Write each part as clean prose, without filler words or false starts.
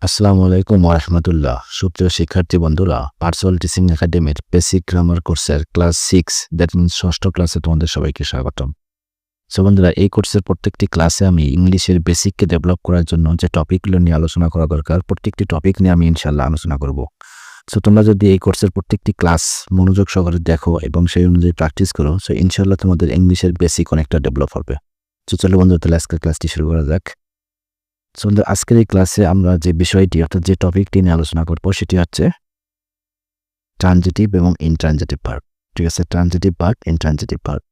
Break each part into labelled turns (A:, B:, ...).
A: আসসালামু আলাইকুম ওয়া রাহমাতুল্লাহ। সুপ্রিয় শিক্ষার্থী বন্ধুরা, ভার্চুয়াল টিচিং একাডেমির বেসিক গ্রামার কোর্সের ক্লাস 6 দ্যাট মিনস ষষ্ঠ ক্লাসে তোমাদের সবাইকে স্বাগতম। সো বন্ধুরা, এই কোর্সের প্রত্যেকটি ক্লাসে আমি ইংলিশের বেসিককে ডেভেলপ করার জন্য যে টপিকগুলো নিয়ে আলোচনা করা দরকার, প্রত্যেকটি টপিক নিয়ে আমি ইনশাআল্লাহ আলোচনা করব। সো তোমরা যদি এই কোর্সের প্রত্যেকটি ক্লাস মনোযোগ সহকারে দেখো এবং সেই অনুযায়ী প্র্যাকটিস করো, সো ইনশাআল্লাহ তোমাদের ইংলিশের বেসিক অনেকটা ডেভেলপ হবে। সো চলো বন্ধুরা, তাহলে আজকের ক্লাসটি শুরু করা যাক। সো আজকের এই ক্লাসে আমরা যে বিষয়টি অর্থাৎ যে টপিকটি নিয়ে আলোচনা করব সেটি হচ্ছে ট্রানজিটিভ এবং ইনট্রানজিটিভ ভার্ব। ঠিক আছে, transitive verb, intransitive verb.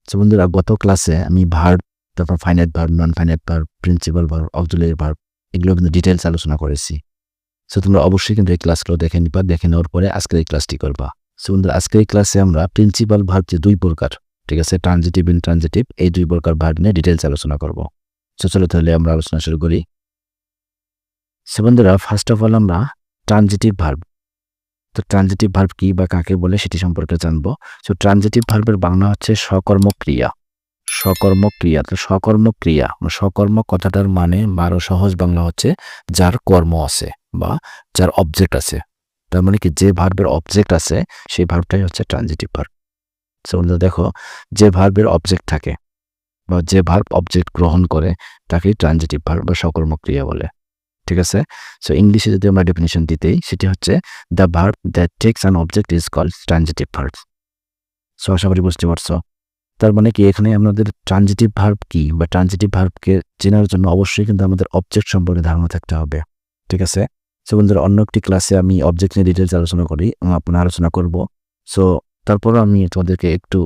A: So বন্ধুরা, গত ক্লাসে আমি ভার্ব, তারপর finite verb, non finite verb, principal verb, auxiliary verb এগুলো কিন্তু ডিটেলস আলোচনা করেছি। সো তোমরা অবশ্যই কিন্তু এই ক্লাসগুলো দেখে নিবা, দেখে নেওয়ার পরে আজকের এই ক্লাসটি করবা। সো বন্ধুরা, আজকের এই ক্লাসে আমরা প্রিন্সিপাল ভার্ব যে দুই প্রকার, ঠিক আছে, ট্রানজিটিভ, ইনট্রানজিটিভ, এই দুই প্রকার ভার্ব নিয়ে ডিটেলস আলোচনা করব। সো চলো তাহলে আমরা আলোচনা শুরু করি। সো বন্ধুরা, ফার্স্ট অফ অল আমরা ট্রানজিটিভ ভার্ব, তো ট্রানজিটিভ ভার্ব কি বা কাকে বলে সেটি সম্পর্কে জানবো। সো ট্রানজিটিভ ভার্বের বাংলা হচ্ছে সকর্মক্রিয়া। সকর্মক্রিয়া, তো সকর্মক্রিয়া, সকর্ম কথাটার মানে আরো সহজ বাংলা হচ্ছে যার কর্ম আছে বা যার অবজেক্ট আছে। তার মানে কি, যে ভার্বের অবজেক্ট আছে সেই ভার্বটাই হচ্ছে ট্রানজিটিভ ভার্ব। সো বন্ধুরা দেখো, যে ভার্বের অবজেক্ট থাকে বা যে ভার্ব অবজেক্ট গ্রহণ করে তাকেই ট্রানজিটিভ ভার্ব বা সকর্মক্রিয়া বলে। ঠিক আছে, সো ইংলিশে যদি আমরা ডেফিনিশন দিতেই, সেটি হচ্ছে the verb that takes an object is called transitive verb. So আশা করি বুঝতে পারছো। তার মানে কি, এখানে আমাদের ট্রানজিটিভ ভার্ব কি বা ট্রানজিটিভ ভার্বকে চেনার জন্য অবশ্যই কিন্তু আমাদের অবজেক্ট সম্পর্কে ধারণা থাকতে হবে। ঠিক আছে, সো বন্ধুরা, অন্য একটি ক্লাসে আমি অবজেক্ট নিয়ে ডিটেলস আলোচনা করি, আপনার আলোচনা করব। সো তারপরও আমি তোমাদেরকে একটু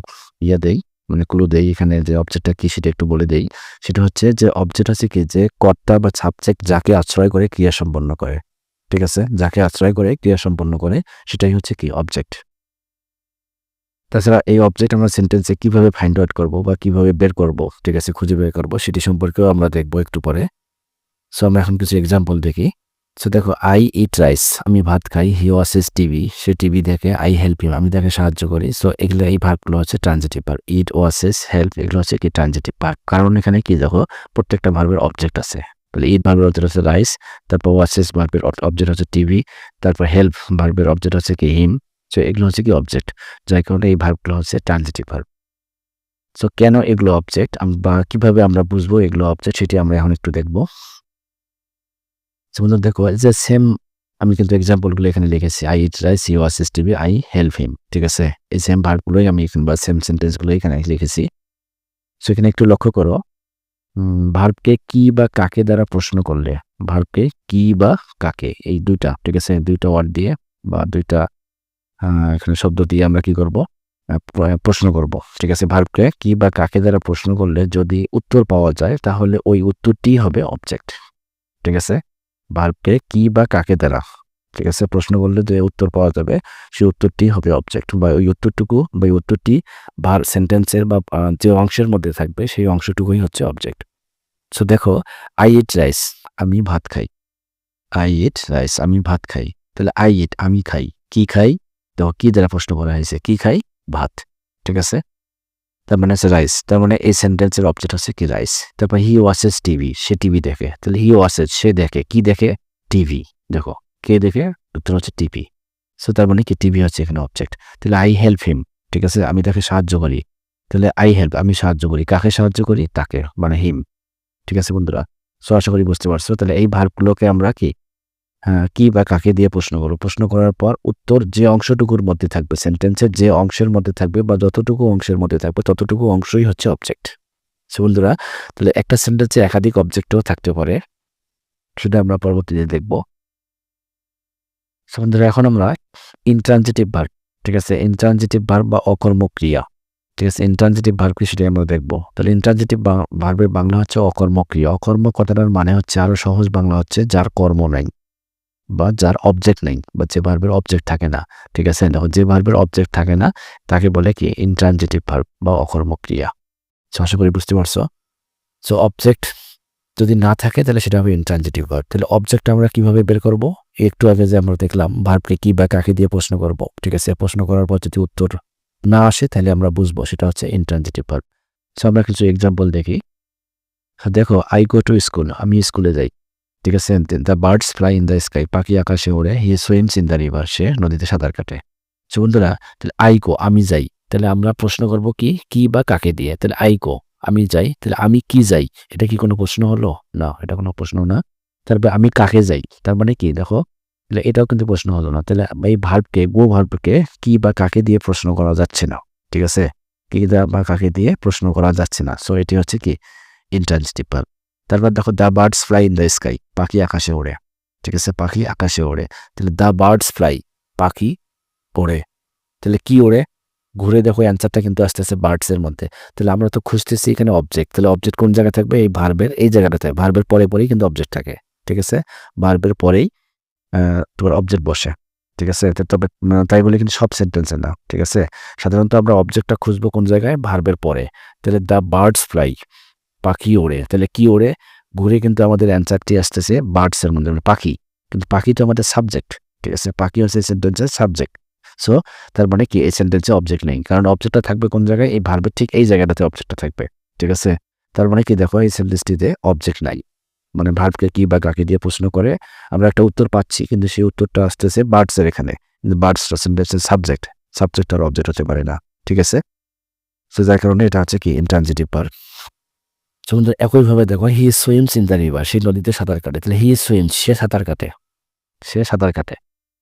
A: দেই, মানে ক্লু দেই, এখানে যে অবজেক্টটা কি সেটা একটু বলে দেই। সেটা হচ্ছে যে অবজেক্ট হচ্ছে কি, যে কর্তা বা সাবজেক্ট যাকে আশ্রয় করে ক্রিয়া সম্পন্ন করে। ঠিক আছে, যাকে আশ্রয় করে ক্রিয়া সম্পন্ন করে সেটাই হচ্ছে কি অবজেক্ট। তাছাড়া এই অবজেক্ট আমরা সেন্টেন্সে কিভাবে ফাইন্ড আউট করব বা কিভাবে বের করব, ঠিক আছে, খুঁজে বের করব, সেটি সম্পর্কেও আমরা দেখব একটু পরে। সো আমরা এখন কিছু এক্সাম্পল দেখি। সো দেখো, আই ইট রাইস, আমি ভাত খাই। He watches TV, say TV দেখে। আই হেল্প হিম, আমি তাকে সাহায্য করি। সো এগুলো, এই ভার্বগুলো হচ্ছে ট্রানজিটিভ ভার্ব। ইট, ওয়াচেস, হেল্প এগুলো হচ্ছে কি ট্রানজিটিভ ভার্ব। কারণ এখানে কি, দেখো প্রত্যেকটা ভার্বের অবজেক্ট আছে। তাহলে ইট ভার্বের অবজেক্ট হচ্ছে রাইস, তারপর ওয়াচেস ভার্বের অবজেক্ট হচ্ছে টিভি, তারপর হেল্প ভার্বের অবজেক্ট হচ্ছে কি হিম। সো এগুলো হচ্ছে কি অবজেক্ট, যার কারণে এই ভার্বগুলো হচ্ছে ট্রানজিটিভ ভার্ব। সো কেন এগুলো অবজেক্ট বা কিভাবে আমরা বুঝবো এগুলো অবজেক্ট, সেটি আমরা এখন একটু দেখবো। বন্ধু দেখো, যে সেম আমি কিন্তু এক্সাম্পলগুলো এখানে লিখেছি। I eat rice, he watches TV, I help him. ঠিক আছে, এই সেম ভার্বগুলোই আমি বা সেম সেন্টেন্সগুলো এখানে লিখেছি। সো এখানে একটু লক্ষ্য করো, ভার্বকে কি বা কাকে দ্বারা প্রশ্ন করলে, ভার্বকে কি বা কাকে, এই দুইটা, ঠিক আছে, দুইটা ওয়ার্ড দিয়ে বা দুইটা এখানে শব্দ দিয়ে আমরা কি করব, প্রশ্ন করব। ঠিক আছে, ভার্বকে কি বা কাকে দ্বারা প্রশ্ন করলে যদি উত্তর পাওয়া যায় তাহলে ওই উত্তরটি হবে অবজেক্ট। ঠিক আছে, ভার্বকে কি বা কাকে দ্বারা, ঠিক আছে, প্রশ্ন করলে যে উত্তর পাওয়া যাবে সেই উত্তরটি হবে অবজেক্ট, বা ওই উত্তরটুকু বা ওই উত্তরটি ভার সেন্টেন্সের বা যে অংশের মধ্যে থাকবে সেই অংশটুকুই হচ্ছে অবজেক্ট। সো দেখো, আই ইট রাইস, আমি ভাত খাই। আই ইট রাইস, আমি ভাত খাই। তাহলে আই ইট, আমি খাই। কি খাই, দেখো কি দ্বারা প্রশ্ন করা হয়েছে, কি খাই, ভাত। ঠিক আছে, তার মানে হচ্ছে রাইস, তার মানে এই সেন্টেন্সের অবজেক্ট হচ্ছে কি রাইস। তারপর he watches TV, say TV দেখে। তাহলে হি ওয়াচেস, সে দেখে, কি দেখে, টিভি। দেখো কে দেখে, উত্তর হচ্ছে টিভি। সো তার মানে কি, টিভি হচ্ছে এখানে অবজেক্ট। তাহলে আই হেল্প হিম, ঠিক আছে, আমি তাকে সাহায্য করি। তাহলে আই হেল্প, আমি সাহায্য করি, কাকে সাহায্য করি, তাকে, মানে হিম। ঠিক আছে বন্ধুরা, সো আশা করি বুঝতে পারছো। তাহলে এই ভার্বগুলোকে আমরা কি বা কাকে দিয়ে প্রশ্ন করব, প্রশ্ন করার পর উত্তর যে অংশটুকুর মধ্যে থাকবে, সেন্টেন্সের যে অংশের মধ্যে থাকবে বা যতটুকু অংশের মধ্যে থাকবে ততটুকু অংশই হচ্ছে অবজেক্ট। সো বন্ধুরা, তাহলে একটা সেন্টেন্সে একাধিক অবজেক্টও থাকতে পারে, সেটা আমরা পরবর্তীতে দেখব। সো বন্ধুরা, এখন আমরা ইনট্রানজিটিভ ভার্ব, ঠিক আছে, ইনট্রানজিটিভ ভার্ব বা অকর্মক্রিয়া, ঠিক আছে, ইনট্রানজিটিভ ভার্ব কি সেটাই আমরা দেখব। তাহলে ইনট্রানজিটিভ ভার্বের বাংলা হচ্ছে অকর্মক্রিয়া। অকর্ম কথাটার মানে হচ্ছে, আরো সহজ বাংলা হচ্ছে যার কর্ম নাই বা যার অবজেক্ট নেই বা যে ভার্বের অবজেক্ট থাকে না। ঠিক আছে, দেখো যে ভার্বের অবজেক্ট থাকে না তাকে বলে কি ইনট্রানজিটিভ ভার্ব বা অকর্মক্রিয়া। সো আশা করি বুঝতে পারছো। সো অবজেক্ট যদি না থাকে তাহলে সেটা হবে ইনট্রানজিটিভ ভার্ব। তাহলে অবজেক্ট আমরা কিভাবে বের করব, একটু আগে যে আমরা দেখলাম ভার্বকে কি বা কাকে দিয়ে প্রশ্ন করব। ঠিক আছে, প্রশ্ন করার পর যদি উত্তর না আসে তাহলে আমরা বুঝবো সেটা হচ্ছে ইনট্রানজিটিভ ভার্ব। সো আমরা কিছু এক্সাম্পল দেখি। দেখো, আই গো টু স্কুল, আমি স্কুলে যাই। ঠিক আছে? The birds fly in the sky, পাখি আকাশে ওড়ে। হি সুইমস ইন দ্য রিভার, সে নদীতে সাঁতার কাটে। সো বন্ধুরা, তাহলে আই গো, আমি যাই। তাহলে আমরা প্রশ্ন করব কি বা কাকে দিয়ে? তাহলে আই গো, আমি যাই। তাহলে আমি কি যাই? এটা কি কোনো প্রশ্ন হলো? না, এটা কোনো প্রশ্ন না। তারপরে আমি কাকে যাই? তার মানে কি দেখো, তাহলে এটাও কিন্তু প্রশ্ন হলো না। তাহলে এই ভার্বকে, গো ভার্বকে কি বা কাকে দিয়ে প্রশ্ন করা যাচ্ছে না। ঠিক আছে? কি বা কাকে দিয়ে প্রশ্ন করা যাচ্ছে না। সো এটি হচ্ছে কি ইন্ট্রানজিটিভ ভার্ব। তারপর দেখো the birds fly in the sky, পাখি আকাশে ওড়ে। ঠিক আছে? পাখি আকাশে ওড়ে। তাহলে দ্য বার্ডস ফ্লাই, পাখি ওড়ে। তাহলে কি ওড়ে? ঘুরে দেখো অ্যান্সারটা কিন্তু আসতেছে বার্ডস এর মধ্যে। তাহলে আমরা তো খুঁজতেছি এখানে অবজেক্ট। তাহলে অবজেক্ট কোন জায়গায় থাকবে? এই ভার্বের এই জায়গাটাতে। ভার্বের পরেই কিন্তু অবজেক্ট থাকে। ঠিক আছে? ভার্বের পরেই তোমার অবজেক্ট বসে। ঠিক আছে? তবে তাই বলে কিন্তু সব সেন্টেন্সে না। ঠিক আছে? সাধারণত আমরা অবজেক্টটা খুঁজবো কোন জায়গায়? ভার্বের পরে। তাহলে দ্য বার্ডস ফ্লাই, পাখি ওড়ে। তাহলে কি ওড়ে? ঘুরে কিন্তু আমাদের অ্যান্সারটি আসতেছে বার্ডস এর মধ্যে, মানে পাখি। কিন্তু পাখি তো আমাদের সাবজেক্ট। ঠিক আছে? পাখি হচ্ছে সেন্টেন্সের সাবজেক্ট। সো তার মানে কি এই সেন্টেন্সে অবজেক্ট নেই, কারণ অবজেক্টটা থাকবে কোন জায়গায়? এই ভার্বের ঠিক এই জায়গাটাতে অবজেক্টটা থাকবে। ঠিক আছে? তার মানে কি দেখো, এই সেন্টেন্সটিতে অবজেক্ট নাই। মানে ভার্বকে কি বা কাকে দিয়ে প্রশ্ন করে আমরা একটা উত্তর পাচ্ছি, কিন্তু সেই উত্তরটা আসতেছে বার্ডস এর এখানে। কিন্তু বার্ডসটা সেন্টেন্সের সাবজেক্ট, সাবজেক্ট আর অবজেক্ট হতে পারে না। ঠিক আছে? সো যার কারণে এটা হচ্ছে কি ইন্ট্রানজিটিভ ভার্ব। সমুদ্র একইভাবে দেখো হি সুইমস ইন দ্য রিভার, সেই নদীতে সাঁতার কাটে। তাহলে হি সুইমস, সে সাঁতার কাটে। সে সাঁতার কাটে।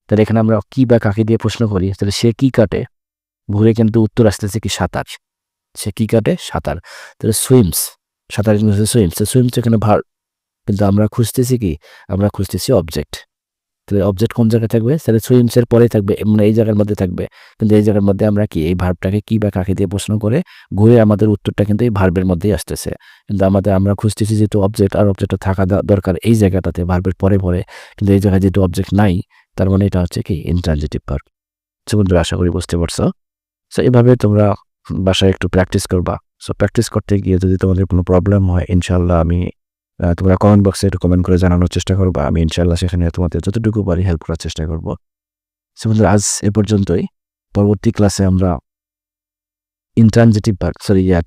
A: তাহলে এখানে আমরা কি বা কাকে দিয়ে প্রশ্ন করি, তাহলে সে কি কাটে? ঘুরে কিন্তু উত্তর আসতেছে কি সাঁতার। সে কি কাটে? সাঁতার। তাহলে সুইমস, সাঁতার সুইমস, সুইমস এখানে ভার্ব, কিন্তু আমরা খুঁজতেছি কি? আমরা খুঁজতেছি অবজেক্ট। তাহলে অবজেক্ট কোন জায়গায় থাকবে? তাহলে সুইমস এর পরে থাকবে, মানে এই জায়গার মধ্যে থাকবে। কিন্তু এই জায়গার মধ্যে আমরা কি এই ভার্বটাকে কি বা কাকে দিয়ে প্রশ্ন করে ঘুরে আমাদের উত্তরটা কিন্তু এই ভার্বের মধ্যেই আসতেছে। কিন্তু আমরা খুঁজতেছি যেহেতু অবজেক্ট, আর অবজেক্টটা থাকা দরকার এই জায়গাটাতে ভার্বের পরে পরে, কিন্তু এই জায়গায় যেহেতু অবজেক্ট নাই, তার মানে এটা হচ্ছে কি ইন্ট্রানজিটিভ ভার্ব। সো বন্ধুরা, আশা করি বুঝতে পারছো। সো এভাবে তোমরা বাসায় একটু প্র্যাকটিস করবা। সো প্র্যাকটিস করতে গিয়ে যদি তোমাদের কোনো প্রবলেম হয়, ইনশাল্লাহ আমি তোমরা কমেন্ট বক্সে একটু কমেন্ট করে জানানোর চেষ্টা করবা। আমি ইনশাল্লাহ সেখানে তোমাদের যতটুকু পারি হেল্প করার চেষ্টা করব। সো বন্ধুরা, আজ এ পর্যন্তই। পরবর্তী ক্লাসে আমরা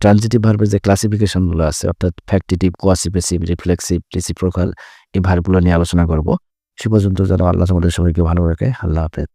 A: ট্রানজিটিভ ভার্বের যে ক্লাসিফিকেশনগুলো আছে, অর্থাৎ ফ্যাক্টিটিভ, কোয়াসিপেসিভ, রিফ্লেক্সিভ, রেসিপ্রোকাল, এই ভার্বগুলো নিয়ে আলোচনা করব। সে পর্যন্ত যেন আল্লাহ তোমাদের সবাইকে ভালো রাখে। আল্লাহ হাফেজ।